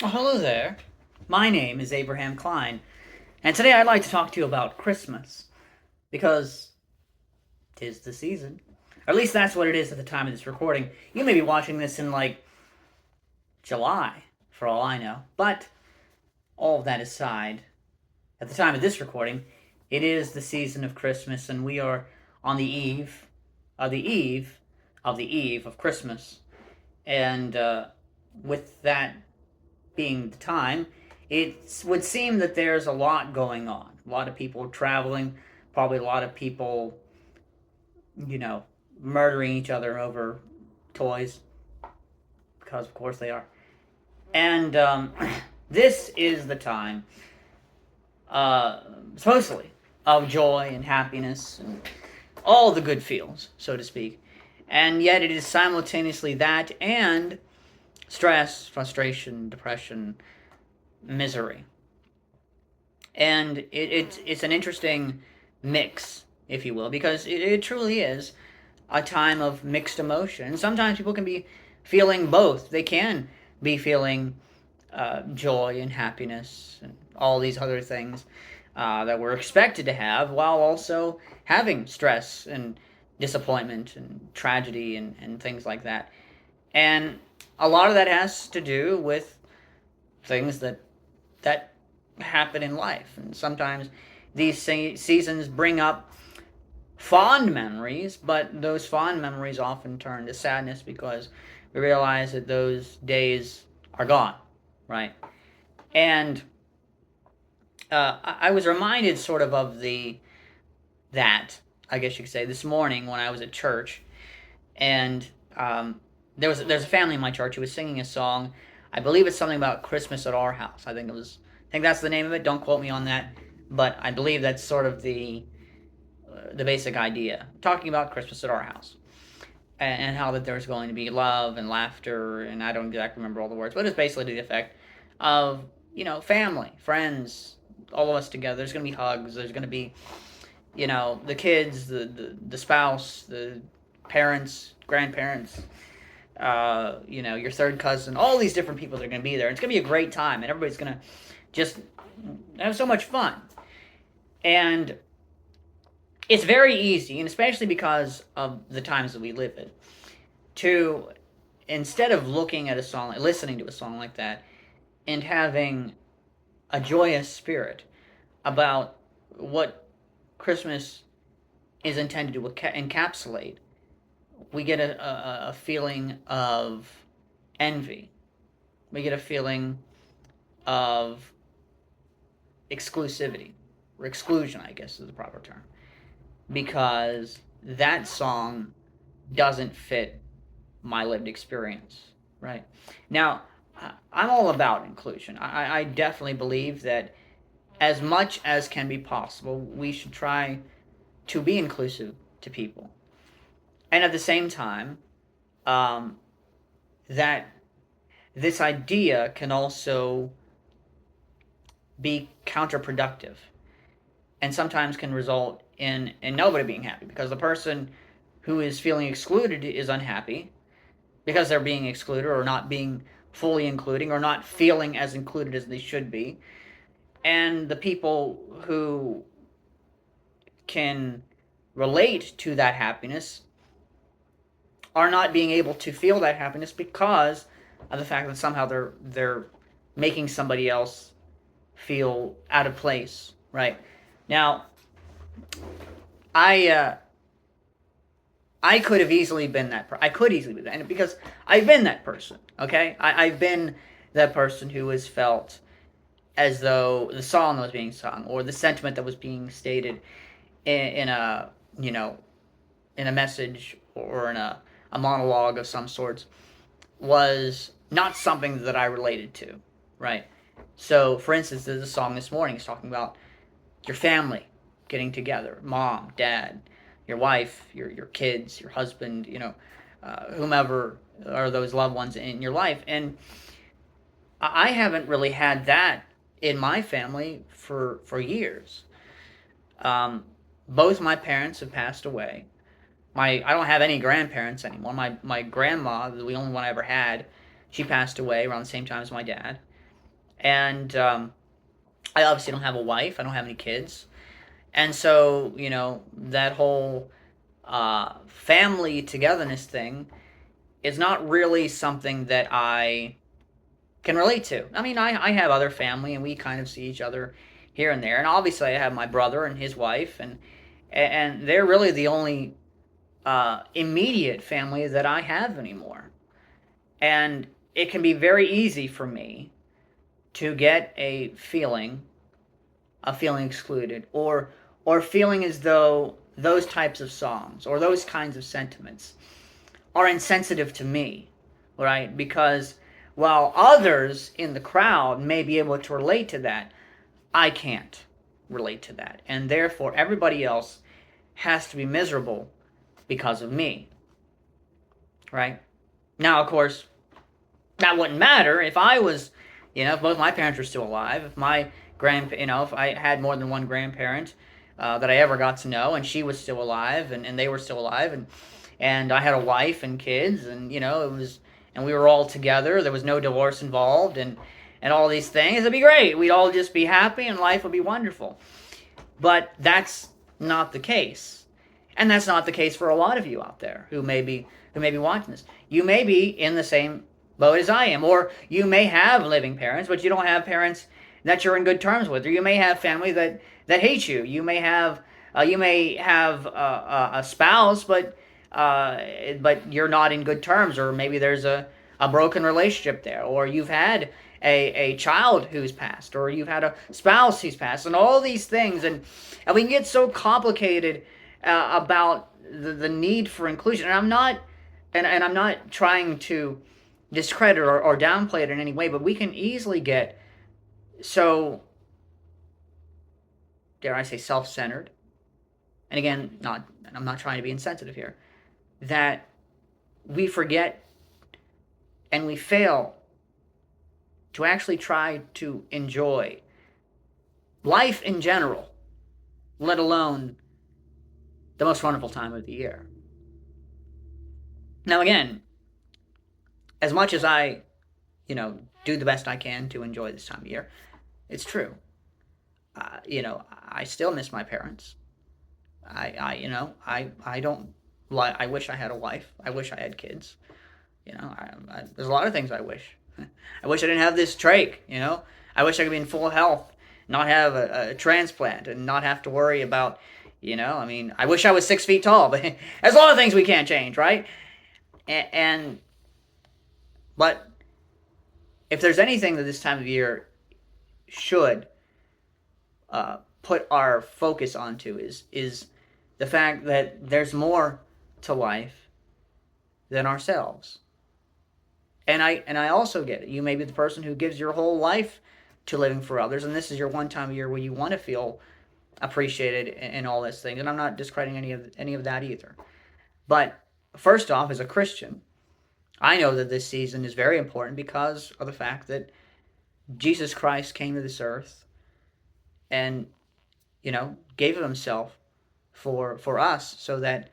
Well, hello there. My name is Abraham Klein, and today I'd like to talk to you about Christmas because 'tis the season. Or at least that's what it is at the time of this recording. You may be watching this in like July, for all I know. But all of that aside, at the time of this recording, it is the season of Christmas, and we are on the eve of the eve of the eve of Christmas. And with that being the time, it would seem that there's a lot going on. A lot of people traveling, probably a lot of people, you know, murdering each other over toys, because of course they are. And this is the time, supposedly, of joy and happiness and all the good feels, so to speak. And yet it is simultaneously that and stress, frustration, depression, misery. And it's an interesting mix, if you will, because it truly is a time of mixed emotion. And sometimes people can be feeling both. They can be feeling joy and happiness and all these other things that we're expected to have, while also having stress and disappointment and tragedy and things like that. And a lot of that has to do with things that happen in life. And sometimes these seasons bring up fond memories, but those fond memories often turn to sadness because we realize that those days are gone, right? And I was reminded sort of that, I guess you could say, this morning when I was at church, and there's a family in my church who was singing a song. I believe it's something about Christmas at our house. I think that's the name of it. Don't quote me on that, but I believe that's sort of the basic idea. Talking about Christmas at our house, and how that there's going to be love and laughter, and I don't exactly remember all the words, but it's basically to the effect of family, friends, all of us together. There's going to be hugs. There's going to be the kids, the spouse, the parents, grandparents, your third cousin, all these different people that are going to be there. It's going to be a great time, and everybody's going to just have so much fun. And it's very easy, and especially because of the times that we live in, to, instead of looking at a song, listening to a song like that, and having a joyous spirit about what Christmas is intended to encapsulate, we get a feeling of envy. We get a feeling of exclusivity, or exclusion, I guess is the proper term, because that song doesn't fit my lived experience, right? Now, I'm all about inclusion. I definitely believe that as much as can be possible, we should try to be inclusive to people. And at the same time, um, that this idea can also be counterproductive and sometimes can result in nobody being happy, because the person who is feeling excluded is unhappy because they're being excluded or not being fully including or not feeling as included as they should be. And the people who can relate to that happiness are not being able to feel that happiness because of the fact that somehow they're making somebody else feel out of place, right? Now, I I could have easily been that. I could easily be that, because I've been that person. Okay, I've been that person who has felt as though the song that was being sung or the sentiment that was being stated in a in a message or in a monologue of some sorts was not something that I related to, right? So, for instance, there's a song this morning. It's talking about your family getting together, mom, dad, your wife, your kids, your husband, whomever are those loved ones in your life. And I haven't really had that in my family for years. Um, Both my parents have passed away. I don't have any grandparents anymore. My grandma, the only one I ever had, she passed away around the same time as my dad. And I obviously don't have a wife. I don't have any kids. And so, that whole family togetherness thing is not really something that I can relate to. I mean, I have other family, and we kind of see each other here and there. And obviously, I have my brother and his wife, and they're really the only immediate family that I have anymore. And it can be very easy for me to get a feeling excluded, or feeling as though those types of songs or those kinds of sentiments are insensitive to me, right? Because while others in the crowd may be able to relate to that, I can't relate to that. And therefore, everybody else has to be miserable because of me, right? Now, of course, that wouldn't matter if I was, if both my parents were still alive, if my if I had more than one grandparent that I ever got to know, and she was still alive, and they were still alive, and I had a wife and kids, and and we were all together. There was no divorce involved, and all these things. It'd be great. We'd all just be happy, and life would be wonderful. But that's not the case, and that's not the case for a lot of you out there who may be watching this. You may be in the same boat as I am, or you may have living parents, but you don't have parents that you're in good terms with, or you may have family that hate you. You may have a spouse, but you're not in good terms, or maybe there's a broken relationship there, or you've had a child who's passed, or you've had a spouse who's passed, and all these things, and we can get so complicated about the need for inclusion. And I'm not trying to discredit or downplay it in any way, but we can easily get so, dare I say, self-centered. And again, I'm not trying to be insensitive here, that we forget and we fail to actually try to enjoy life in general, let alone the most wonderful time of the year. Now, again, as much as I, do the best I can to enjoy this time of year, it's true. I still miss my parents. I don't. I wish I had a wife. I wish I had kids. There's a lot of things I wish. I wish I didn't have this trach. I wish I could be in full health, not have a transplant, and not have to worry about. I wish I was 6 feet tall, but there's a lot of things we can't change, right? But if there's anything that this time of year should put our focus onto is the fact that there's more to life than ourselves. And I also get it. You may be the person who gives your whole life to living for others, and this is your one time of year where you want to feel appreciated and all these things. And I'm not discrediting any of that either. But first off, as a Christian, I know that this season is very important because of the fact that Jesus Christ came to this earth and gave of himself for us, so that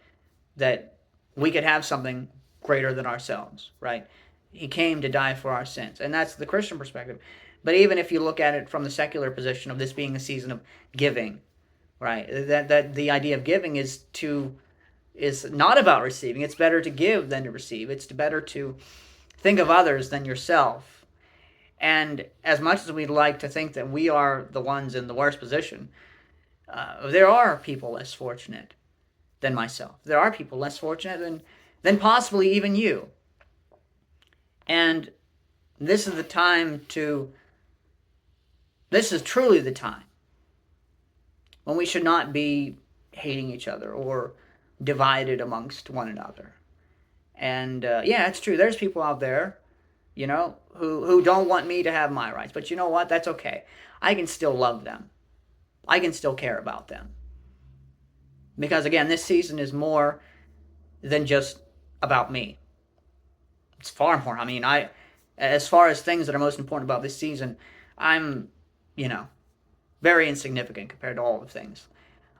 we could have something greater than ourselves, right? He came to die for our sins, and that's the Christian perspective. But even if you look at it from the secular position of this being a season of giving, right? That the idea of giving is not about receiving. It's better to give than to receive. It's better to think of others than yourself. And as much as we'd like to think that we are the ones in the worst position, there are people less fortunate than myself. There are people less fortunate than possibly even you. And this is truly the time when we should not be hating each other or divided amongst one another. And yeah, it's true. There's people out there, who don't want me to have my rights. But you know what? That's okay. I can still love them. I can still care about them. Because again, this season is more than just about me. It's far more. I mean, as far as things that are most important about this season, I'm, very insignificant compared to all the things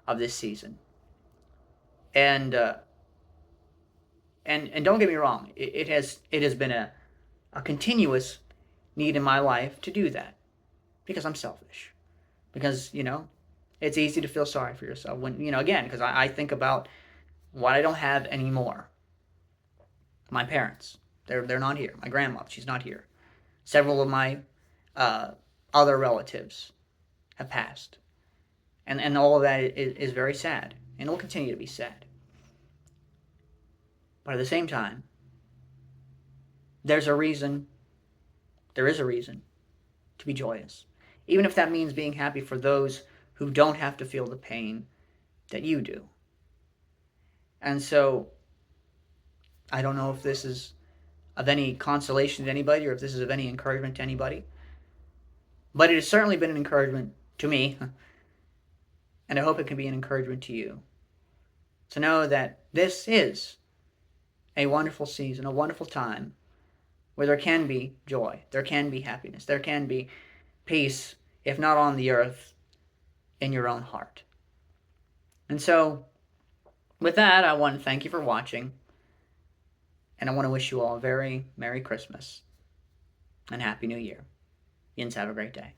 of this season. And don't get me wrong, it has been a continuous need in my life to do that. Because I'm selfish. Because, it's easy to feel sorry for yourself when, again, because I think about what I don't have anymore. My parents, they're not here. My grandmother, she's not here. Several of my uh, other relatives have passed. And all of that is very sad. And it will continue to be sad. But at the same time, there's a reason, there is a reason to be joyous. Even if that means being happy for those who don't have to feel the pain that you do. And so, I don't know if this is of any consolation to anybody or if this is of any encouragement to anybody. But it has certainly been an encouragement to me. And I hope it can be an encouragement to you. To know that this is a wonderful season, a wonderful time where there can be joy, there can be happiness, there can be peace, if not on the earth, in your own heart. And so, with that, I want to thank you for watching, and I want to wish you all a very Merry Christmas and Happy New Year. Yins, have a great day.